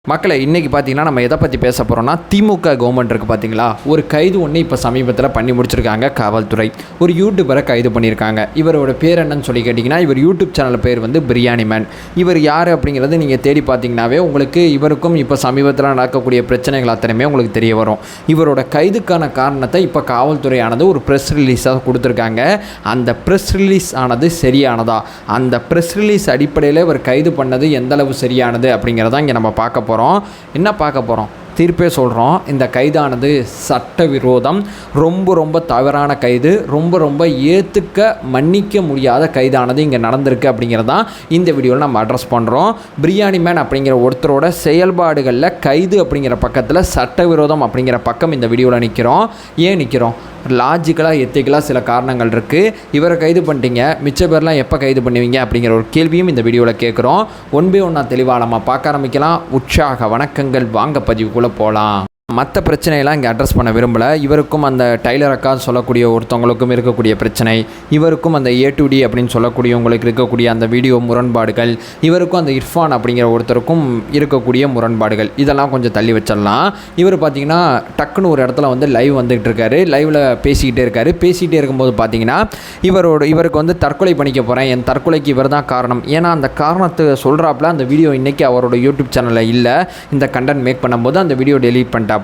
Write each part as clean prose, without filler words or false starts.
மக்களை இன்றைக்கி பார்த்தீங்கன்னா நம்ம எதை பற்றி பேச போகிறோம்னா திமுக கவர்மெண்ட் இருக்குது பார்த்தீங்களா, ஒரு கைது ஒன்று இப்போ சமீபத்தில் பண்ணி முடிச்சிருக்காங்க காவல்துறை. ஒரு யூடியூபரை கைது பண்ணியிருக்காங்க. இவரோட பேர் என்னன்னு சொல்லி கேட்டிங்கன்னா, இவர் யூடியூப் சேனல் பேர் வந்து பிரியாணி மேன். இவர் யார் அப்படிங்கிறது நீங்கள் தேடி பார்த்தீங்கன்னாவே உங்களுக்கு இவருக்கும் இப்போ சமீபத்தில் நடக்கக்கூடிய பிரச்சனைகள் அத்தனையுமே உங்களுக்கு தெரிய வரும். இவரோட கைதுக்கான காரணத்தை இப்போ காவல்துறையானது ஒரு ப்ரெஸ் ரிலீஸாக கொடுத்துருக்காங்க. அந்த ப்ரெஸ் ரிலீஸ் ஆனது சரியானதா, அந்த ப்ரெஸ் ரிலீஸ் அடிப்படையில் இவர் கைது பண்ணது எந்தளவு சரியானது அப்படிங்கிறதான் இங்கே நம்ம பார்க்க போகிறோம். என்ன பார்க்க போகிறோம், தீர்ப்பே சொல்கிறோம். இந்த கைதானது சட்டவிரோதம், ரொம்ப தவறான கைது, ரொம்ப ஏற்றுக்க மன்னிக்க முடியாத கைதானது இங்கே நடந்திருக்கு அப்படிங்கிறதான் இந்த வீடியோவில் நம்ம அட்ரஸ் பண்ணுறோம். பிரியாணி மேன் அப்படிங்கிற ஒருத்தரோட செயல்பாடுகளில் கைது அப்படிங்கிற பக்கத்தில் சட்டவிரோதம் அப்படிங்கிற பக்கம் இந்த வீடியோவில் நிற்கிறோம். ஏன் நிற்கிறோம்? லாஜிக்கலாக எத்திக்கலாக சில காரணங்கள் இருக்குது. இவரை கைது பண்ணிட்டீங்க, மிச்ச பேர்லாம் எப்போ கைது பண்ணுவீங்க அப்படிங்கிற ஒரு கேள்வியும் இந்த வீடியோவில் கேட்குறோம். ஒன் பை ஒன்றா தெளிவாக நம்ம பார்க்க ஆரம்பிக்கலாம். உற்சாக வணக்கங்கள், வாங்க பதிவுக்குள்ளே போகலாம். மற்ற பிரச்சனையெல்லாம் இங்கே அட்ரஸ் பண்ண விரும்பலை. இவருக்கும் அந்த டைலர் அக்கா சொல்லக்கூடிய ஒருத்தவங்களுக்கும் இருக்கக்கூடிய பிரச்சனை, இவருக்கும் அந்த A2D அப்படின்னு சொல்லக்கூடியவங்களுக்கு இருக்கக்கூடிய அந்த வீடியோ முரண்பாடுகள், இவருக்கும் அந்த இர்ஃபான் அப்படிங்கிற ஒருத்தருக்கும் இருக்கக்கூடிய முரண்பாடுகள், இதெல்லாம் கொஞ்சம் தள்ளி வச்சிடலாம். இவர் பார்த்திங்கன்னா டக்குன்னு ஒரு இடத்துல வந்து லைவ் வந்துகிட்டு இருக்காரு, லைவில் பேசிக்கிட்டே இருக்காரு. பேசிக்கிட்டே இருக்கும்போது பார்த்திங்கன்னா இவருக்கு வந்து தற்கொலை பண்ணிக்க போகிறேன், என் தற்கொலைக்கு இவர் தான் காரணம், ஏன்னா அந்த காரணத்தை சொல்கிறாப்புல அந்த வீடியோ இன்றைக்கி அவரோட யூடியூப் சேனலில் இல்லை. இந்த கண்டென்ட் மேக் பண்ணும்போது அந்த வீடியோ டெலீட் பண்ணிட்டாப்புல.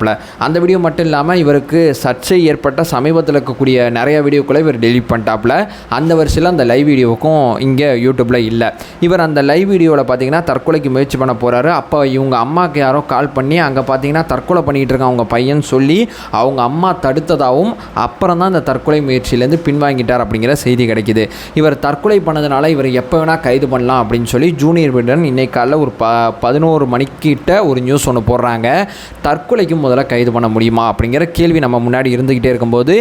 அந்த வீடியோ மட்டும் இல்லாமல் இவருக்கு சர்ச்சை ஏற்பட்ட சமீபத்தில் இருக்கக்கூடிய நிறைய வீடியோக்களை இவர் டெலீட் பண்ணிட்டாப்புல. அந்த வரிசையில் அந்த லைவ் வீடியோவுக்கும் இங்கே யூடியூப்பில் இல்லை. இவர் அந்த லைவ் வீடியோவில் பார்த்தீங்கன்னா தற்கொலைக்கு முயற்சி பண்ண போகிறாரு. அப்போ இவங்க அம்மாவுக்கு யாரோ கால் பண்ணி அங்கே பார்த்தீங்கன்னா தற்கொலை பண்ணிகிட்டு இருக்கான் அவங்க பையன் சொல்லி அவங்க அம்மா தடுத்ததாகவும் அப்புறம் தான் இந்த தற்கொலை முயற்சியிலேருந்து பின்வாங்கிட்டார் அப்படிங்கிற செய்தி கிடைக்கிது. இவர் தற்கொலை பண்ணதுனால இவர் எப்போ வேணால் கைது பண்ணலாம் அப்படின்னு சொல்லி ஜூனியர் விடன் இன்னைக்கு காலையில் ஒரு 11 மணிக்கிட்ட ஒரு நியூஸ் ஒன்று போடுறாங்க. தற்கொலைக்கு முதல்ல கைது பண்ண முடியுமா அப்படிங்கிற கேள்வி நம்ம முன்னாடி இருந்துக்கிட்டே இருக்கும்போது,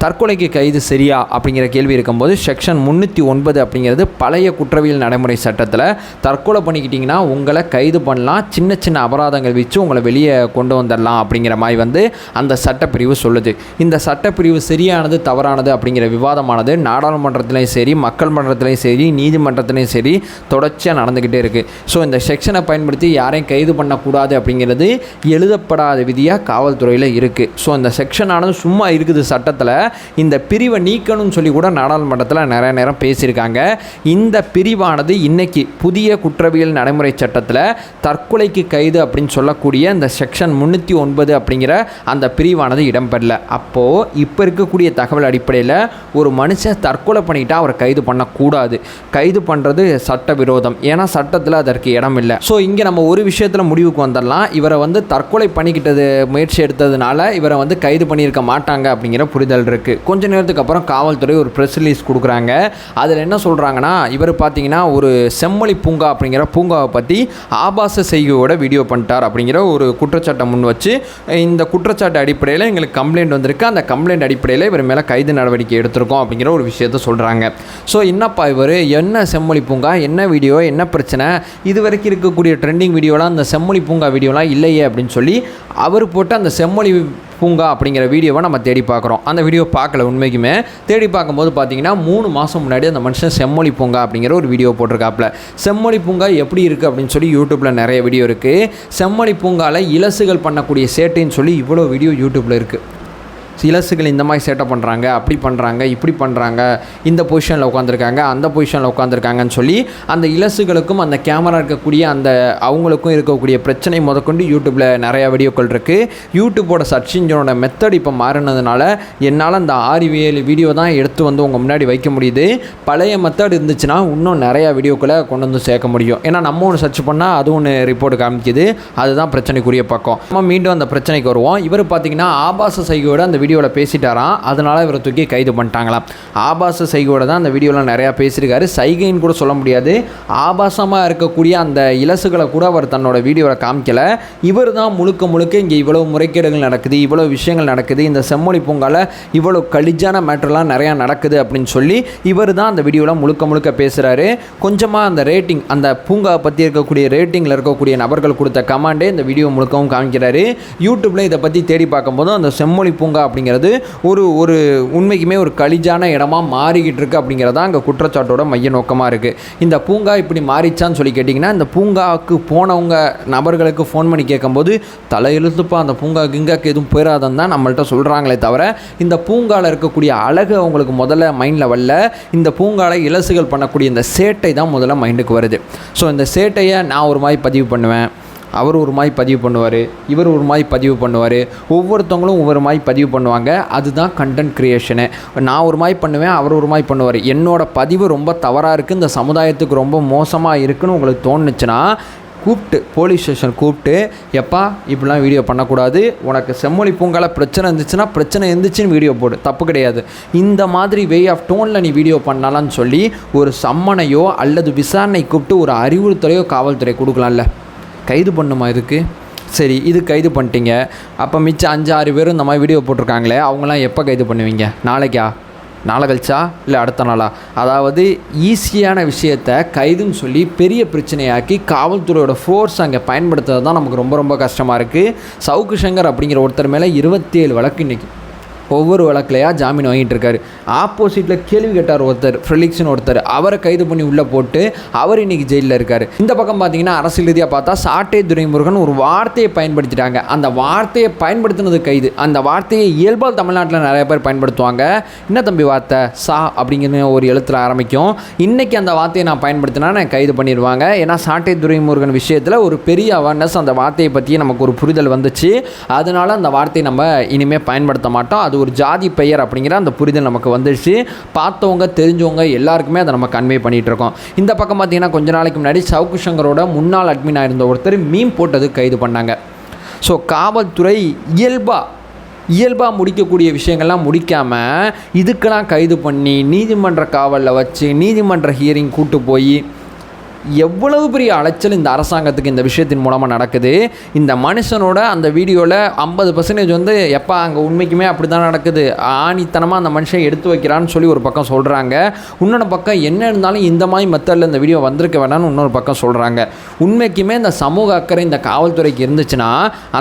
தற்கொலைக்கு கைது சரியா அப்படிங்கிற கேள்வி இருக்கும்போது, செக்ஷன் 309 அப்படிங்கிறது பழைய குற்றவியல் நடைமுறை சட்டத்தில் தற்கொலை பண்ணிக்கிட்டிங்கன்னா உங்களை கைது பண்ணலாம், சின்ன அபராதங்கள் வச்சு உங்களை வெளியே கொண்டு வந்துடலாம் அப்படிங்கிற மாதிரி வந்து அந்த சட்டப்பிரிவு சொல்லுது. இந்த சட்டப்பிரிவு சரியானது தவறானது அப்படிங்கிற விவாதமானது நாடாளுமன்றத்திலையும் சரி, மக்கள் மன்றத்திலையும் சரி, நீதிமன்றத்திலையும் சரி தொடர்ச்சியாக நடந்துக்கிட்டே இருக்குது. ஸோ இந்த செக்ஷனை பயன்படுத்தி யாரையும் கைது பண்ணக்கூடாது அப்படிங்கிறது எழுதப்படாத விதியாக காவல்துறையில் இருக்குது. ஸோ இந்த செக்ஷனானது சும்மா இருக்குது சட்டத்தில். இந்த பிரிவை நீக்கணும்னு சொல்லி கூட நாடாளுமன்றத்தில் நிறைய நேரம் பேசியிருக்காங்க. இந்த பிரிவானது இன்னைக்கு புதிய குற்றவியல் நடைமுறை சட்டத்தில் தற்கொலைக்கு கைது அப்படின்னு சொல்லக்கூடிய இந்த செக்ஷன் 309 அப்படிங்கிற அந்த பிரிவானது இடம்பெறல. அப்போது இப்போ இருக்கக்கூடிய தகவல் அடிப்படையில் ஒரு மனுஷன் தற்கொலை பண்ணிக்கிட்டால் அவரை கைது பண்ணக்கூடாது. கைது பண்ணுறது சட்டவிரோதம், ஏன்னா சட்டத்தில் அதற்கு இடம் இல்லை. ஸோ இங்கே நம்ம ஒரு விஷயத்தில் முடிவுக்கு வந்துடலாம். இவரை வந்து தற்கொலை பண்ணிக்கிட்டது முயற்சி எடுத்ததுனால இவரை வந்து கைது பண்ணியிருக்க மாட்டாங்க அப்படிங்கிற புரிதல் இருக்குது. கொஞ்ச நேரத்துக்கு அப்புறம் காவல்துறை ஒரு ப்ரெஸ் ரிலீஸ் கொடுக்குறாங்க. அதில் என்ன சொல்கிறாங்கன்னா, இவர் பார்த்தீங்கன்னா ஒரு செம்மொழி பூங்கா அப்படிங்கிற பூங்காவை பற்றி ஆபாச செய்கையோட வீடியோ பண்ணிட்டார் அப்படிங்கிற ஒரு குற்றச்சாட்டை முன் வச்சு, இந்த குற்றச்சாட்டு அடிப்படையில் எங்களுக்கு கம்ப்ளைண்ட் வந்திருக்கு, அந்த கம்ப்ளைண்ட் அடிப்படையில் இவர் மேலே கைது நடவடிக்கை எடுத்திருக்கோம் அப்படிங்கிற ஒரு விஷயத்த சொல்கிறாங்க. ஸோ என்னப்பா இவர், என்ன செம்மொழி பூங்கா, என்ன வீடியோ, என்ன பிரச்சனை, இது வரைக்கும் இருக்கக்கூடிய ட்ரெண்டிங் வீடியோலாம் அந்த செம்மொழி பூங்கா வீடியோலாம் இல்லையே அப்படின்னு சொல்லி அவர் போட்டு அந்த செம்மொழி பூங்கா அப்படிங்கிற வீடியோவை நம்ம தேடி பார்க்குறோம். அந்த வீடியோ பார்க்கல. உண்மைக்குமே தேடி பார்க்கும்போது பார்த்தீங்கன்னா 3 மாதம் முன்னாடி அந்த மனுஷன் செம்மொழி பூங்கா அப்படிங்கிற ஒரு வீடியோ போட்டிருக்காப்புல. செம்மொழி பூங்கா எப்படி இருக்குது அப்படின்னு சொல்லி யூடியூப்பில் நிறைய வீடியோ இருக்குது. செம்மொழி பூங்காவில் இலசுகள் பண்ணக்கூடிய சேட்டைன்னு சொல்லி இவ்வளோ வீடியோ யூடியூப்பில் இருக்குது. இலசுகள் இந்த மாதிரி சேட்டை பண்ணுறாங்க, அப்படி பண்ணுறாங்க, இப்படி பண்ணுறாங்க, இந்த பொசிஷனில் உட்காந்துருக்காங்க, அந்த பொசிஷனில் உட்காந்துருக்காங்கன்னு சொல்லி அந்த இலசுகளுக்கும் அந்த கேமரா இருக்கக்கூடிய அந்த அவங்களுக்கும் இருக்கக்கூடிய பிரச்சனை முதற்கொண்டு யூடியூப்பில் நிறையா வீடியோக்கள் இருக்குது. யூடியூப்போட சர்ச் இன்ஜினோட மெத்தட் இப்போ மாறினதுனால என்னால் அந்த 6-7 வீடியோ தான் எடுத்து வந்து உங்கள் முன்னாடி வைக்க முடியுது. பழைய மெத்தட் இருந்துச்சுன்னா இன்னும் நிறையா வீடியோக்களை கொண்டு வந்து சேர்க்க முடியும். ஏன்னா நம்ம ஒன்று சர்ச் பண்ணால் அது ஒன்று ரிப்போர்ட் காமிக்குது. அதுதான் பிரச்சனைக்குரிய பக்கம். நம்ம மீண்டும் அந்த பிரச்சனைக்கு வருவோம். இவர் பார்த்திங்கன்னா ஆபாச சைகையோட அந்த வீடியோவில் பேசிட்டாராம், அதனால் இவரை தூக்கி கைது பண்ணிட்டாங்களாம். ஆபாச சைகையோட தான் அந்த வீடியோவில் நிறையா பேசியிருக்காரு. சைகைன்னு கூட சொல்ல முடியாது, ஆபாசமாக இருக்கக்கூடிய அந்த இலசுகளை கூட அவர் தன்னோட வீடியோவில் காமிக்கலை. இவர் தான் முழுக்க இங்கே இவ்வளோ முறைகேடுகள் நடக்குது, இவ்வளோ விஷயங்கள் நடக்குது, இந்த செம்மொழி பூங்காவில் இவ்வளோ கலிஜான மேட்டர்லாம் நிறையா நடக்குது அப்படின்னு சொல்லி இவர் தான் அந்த வீடியோவில் முழுக்க பேசுகிறாரு. கொஞ்சமாக அந்த ரேட்டிங், அந்த பூங்காவை பற்றி இருக்கக்கூடிய ரேட்டிங்கில் இருக்கக்கூடிய நபர்கள் கொடுத்த கமாண்டே இந்த வீடியோ முழுக்கவும் காமிக்கிறாரு. யூடியூப்பில் இதை பற்றி தேடி பார்க்கும்போது அந்த செம்மொழி பூங்கா அப்படிங்கிறது ஒரு உண்மைக்குமே ஒரு கலிஜான இடமா மாறிக்கிட்டு இருக்குது அப்படிங்கிறது தான் அங்கே குற்றச்சாட்டோட மைய நோக்கமாக இருக்குது. இந்த பூங்கா இப்படி மாறிச்சான்னு சொல்லி கேட்டிங்கன்னா, இந்த பூங்காவுக்கு போனவங்க நபர்களுக்கு ஃபோன் பண்ணி கேட்கும்போது தலையெழுத்துப்பா அந்த பூங்கா கிங்காக்கு எதுவும் போயிடாதுன்னு தான் நம்மள்ட்ட சொல்கிறாங்களே தவிர, இந்த பூங்காவில் இருக்கக்கூடிய அழகு அவங்களுக்கு முதல்ல மைண்டில் வரல. இந்த பூங்காவில் இலசுகள் பண்ணக்கூடிய இந்த சேட்டை தான் முதல்ல மைண்டுக்கு வருது. ஸோ இந்த சேட்டையை நான் ஒரு மாதிரி பதிவு பண்ணுவேன், அவர் ஒரு மாதிரி பதிவு பண்ணுவார், இவர் ஒரு மாதிரி பதிவு பண்ணுவார், ஒவ்வொருத்தவங்களும் ஒவ்வொரு மாதிரி பதிவு பண்ணுவாங்க. அதுதான் கண்டென்ட் க்ரியேஷனு. நான் ஒரு மாதிரி பண்ணுவேன், அவர் ஒரு மாதிரி பண்ணுவார். என்னோடய பதிவு ரொம்ப தவறாக இருக்குது, இந்த சமுதாயத்துக்கு ரொம்ப மோசமாக இருக்குதுன்னு உங்களுக்கு தோணுச்சுன்னா கூப்பிட்டு போலீஸ் ஸ்டேஷன் கூப்பிட்டு, எப்பா இப்படிலாம் வீடியோ பண்ணக்கூடாது, உனக்கு செம்மொழி பூங்கால பிரச்சனை இருந்துச்சுன்னா பிரச்சனை இருந்துச்சுன்னு வீடியோ போடு, தப்பு கிடையாது, இந்த மாதிரி வே ஆஃப் டோனில் நீ வீடியோ பண்ணலான்னு சொல்லி ஒரு சம்மனையோ அல்லது விசாரணை கூப்பிட்டு ஒரு அறிவுறுத்தலையோ காவல்துறை கொடுக்கலாம்ல. கைது பண்ணுமா இதுக்கு? சரி, இது கைது பண்ணிட்டீங்க, அப்போ மிச்சம் 5-6 பேரும் இந்த மாதிரி வீடியோ போட்டிருக்காங்களே, அவங்களாம் எப்போ கைது பண்ணுவீங்க? நாளைக்கா? நாளை கழிச்சா? இல்லை அடுத்த நாளா? அதாவது ஈஸியான விஷயத்தை கைதுன்னு சொல்லி பெரிய பிரச்சனையாக்கி காவல்துறையோட ஃபோர்ஸ் அங்கே பயன்படுத்துறது தான் நமக்கு ரொம்ப ரொம்ப கஷ்டமாக இருக்குது. சவுக்கு சங்கர் அப்படிங்கிற ஒருத்தர் மேலே 27 வழக்கு இன்றைக்கி. ஒவ்வொரு வழக்கிலையா ஜாமீன் வாங்கிட்டு இருக்காரு. ஆப்போசிட்டில் கேள்வி கேட்டார் ஒருத்தர், ஃப்ரெலிக்ஸ்னு ஒருத்தர், அவரை கைது பண்ணி உள்ளே போட்டு அவர் இன்றைக்கி ஜெயிலில் இருக்கார். இந்த பக்கம் பார்த்தீங்கன்னா அரசியல் ரீதியாக பார்த்தா சாட்டை துரைமுருகன் ஒரு வார்த்தையை பயன்படுத்திட்டாங்க. அந்த வார்த்தையை பயன்படுத்தினது கைது. அந்த வார்த்தையை இயல்பால் தமிழ்நாட்டில் நிறைய பேர் பயன்படுத்துவாங்க. என்ன தம்பி வார்த்தை? சா அப்படிங்கிற ஒரு எழுத்தில் ஆரம்பிக்கும். இன்றைக்கி அந்த வார்த்தையை நான் பயன்படுத்தினா நான் கைது பண்ணிடுவாங்க. ஏன்னா சாட்டை துரைமுருகன் விஷயத்தில் ஒரு பெரிய அவேர்னஸ் அந்த வார்த்தையை பற்றி நமக்கு ஒரு புரிதல் வந்துச்சு. அதனால் அந்த வார்த்தையை நம்ம இனிமேல் பயன்படுத்த மாட்டோம். அது ஒரு ஜாதி பெயர் அப்படிங்கிற அந்த புரிதல் நமக்கு வந்துடுச்சு. பார்த்தவங்க தெரிஞ்சவங்க எல்லாருக்குமே அதை நம்ம கன்வே பண்ணிகிட்டு இருக்கோம். இந்த பக்கம் பார்த்தீங்கன்னா கொஞ்ச நாளைக்கு முன்னாடி சவுக்கு சங்கரோட முன்னாள் அட்மினாக இருந்த ஒருத்தர் மீம் போட்டது கைது பண்ணாங்க. ஸோ காவல்துறை இயல்பாக முடிக்கக்கூடிய விஷயங்கள்லாம் முடிக்காமல் இதுக்கெல்லாம் கைது பண்ணி நீதிமன்ற காவலில் வச்சு நீதிமன்ற ஹியரிங் கூட்டு போய் எவ்வளவு பெரிய அலைச்சல் இந்த அரசாங்கத்துக்கு இந்த விஷயத்தின் மூலமாக நடக்குது. இந்த மனுஷனோட அந்த வீடியோவில் 50% வந்து எப்போ அங்கே உண்மைக்குமே அப்படி தான் நடக்குது, ஆணித்தனமாக அந்த மனுஷன் எடுத்து வைக்கிறான்னு சொல்லி ஒரு பக்கம் சொல்கிறாங்க. இன்னொரு பக்கம் என்ன இருந்தாலும் இந்த மாதிரி மெத்தடில் இந்த வீடியோ வந்திருக்க வேணாம்னு இன்னொரு பக்கம் சொல்கிறாங்க. உண்மைக்குமே இந்த சமூக அக்கறை இந்த காவல்துறைக்கு இருந்துச்சுன்னா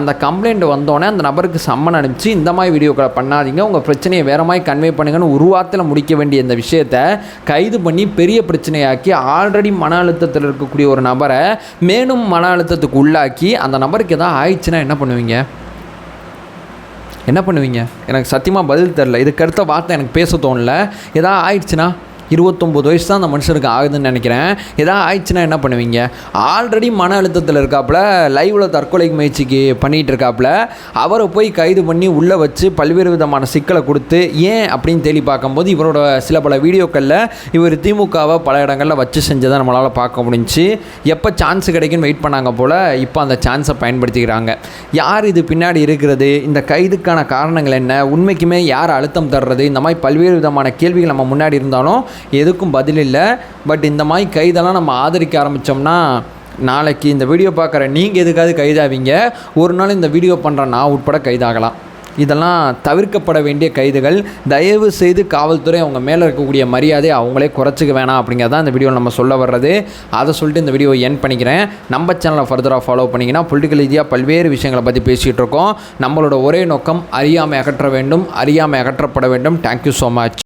அந்த கம்ப்ளைண்ட் வந்தோடனே அந்த நபருக்கு சம்மன் அனுப்பிச்சு இந்த மாதிரி வீடியோக்களை பண்ணாதீங்க, உங்கள் பிரச்சனையை வேறு மாதிரி கன்வே பண்ணுங்கன்னு ஒரு வாரத்தில் முடிக்க வேண்டிய இந்த விஷயத்தை கைது பண்ணி பெரிய பிரச்சனையாக்கி ஆல்ரெடி மன அழுத்தத்தில் இருக்கக்கூடிய ஒரு நபரை மேலும் மன அழுத்தத்துக்கு உள்ளாக்கி அந்த நபருக்கு எதாவது ஆயிடுச்சுன்னா என்ன பண்ணுவீங்க? எனக்கு சத்தியமாக பதில் தெரில. இதுக்கு அடுத்த வார்த்தை எனக்கு பேச தோணல. எதாவது ஆயிடுச்சுன்னா 29 வயசு தான் அந்த மனுஷனுக்கு ஆகுதுன்னு நினைக்கிறேன். எதாவது ஆயிடுச்சுன்னா என்ன பண்ணுவீங்க? ஆல்ரெடி மன அழுத்தத்தில் இருக்காப்புல, லைவில் தற்கொலை முயற்சிக்கு பண்ணிகிட்டு இருக்காப்புல, அவரை போய் கைது பண்ணி உள்ளே வச்சு பல்வேறு விதமான சிக்கலை கொடுத்து ஏன் அப்படின்னு தேடி பார்க்கும்போது இவரோட சில பல வீடியோக்களில் இவர் திமுகவை பல இடங்களில் வச்சு செஞ்சதை நம்மளால் பார்க்க முடிஞ்சு. எப்போ சான்ஸ் கிடைக்குன்னு வெயிட் பண்ணாங்க போல், இப்போ அந்த சான்ஸை பயன்படுத்திக்கிறாங்க. யார் இது பின்னாடி இருக்கிறது? இந்த கைதுக்கான காரணங்கள் என்ன? உண்மைக்குமே யார் அழுத்தம் தர்றது? இந்த மாதிரி பல்வேறு விதமான கேள்விகள் நம்ம முன்னாடி இருந்தாலும் எதுக்கும் பதில் இல்லை. பட் இந்த மாதிரி கைதெல்லாம் நம்ம ஆதரிக்க ஆரம்பித்தோம்னா நாளைக்கு இந்த வீடியோ பார்க்குற நீங்கள் எதுக்காவது கைதாவீங்க, ஒரு நாள் இந்த வீடியோ பண்ணுற நான் உட்பட கைதாகலாம். இதெல்லாம் தவிர்க்கப்பட வேண்டிய கைதுகள். தயவு செய்து காவல்துறை அவங்க மேலே இருக்கக்கூடிய மரியாதையை அவங்களே குறைச்சிக்க வேணாம் அப்படிங்கிறது தான் இந்த வீடியோவில் நம்ம சொல்ல வர்றது. அதை சொல்லிட்டு இந்த வீடியோ என் பண்ணிக்கிறேன். நம்ம சேனலை ஃபர்தராக ஃபாலோ பண்ணிங்கன்னா பொலிட்டிக்கல் ரீதியாக பல்வேறு விஷயங்களை பற்றி பேசிகிட்டு இருக்கோம். நம்மளோட ஒரே நோக்கம் அறியாமை அகற்ற வேண்டும், அறியாமை அகற்றப்பட வேண்டும். Thank you so much.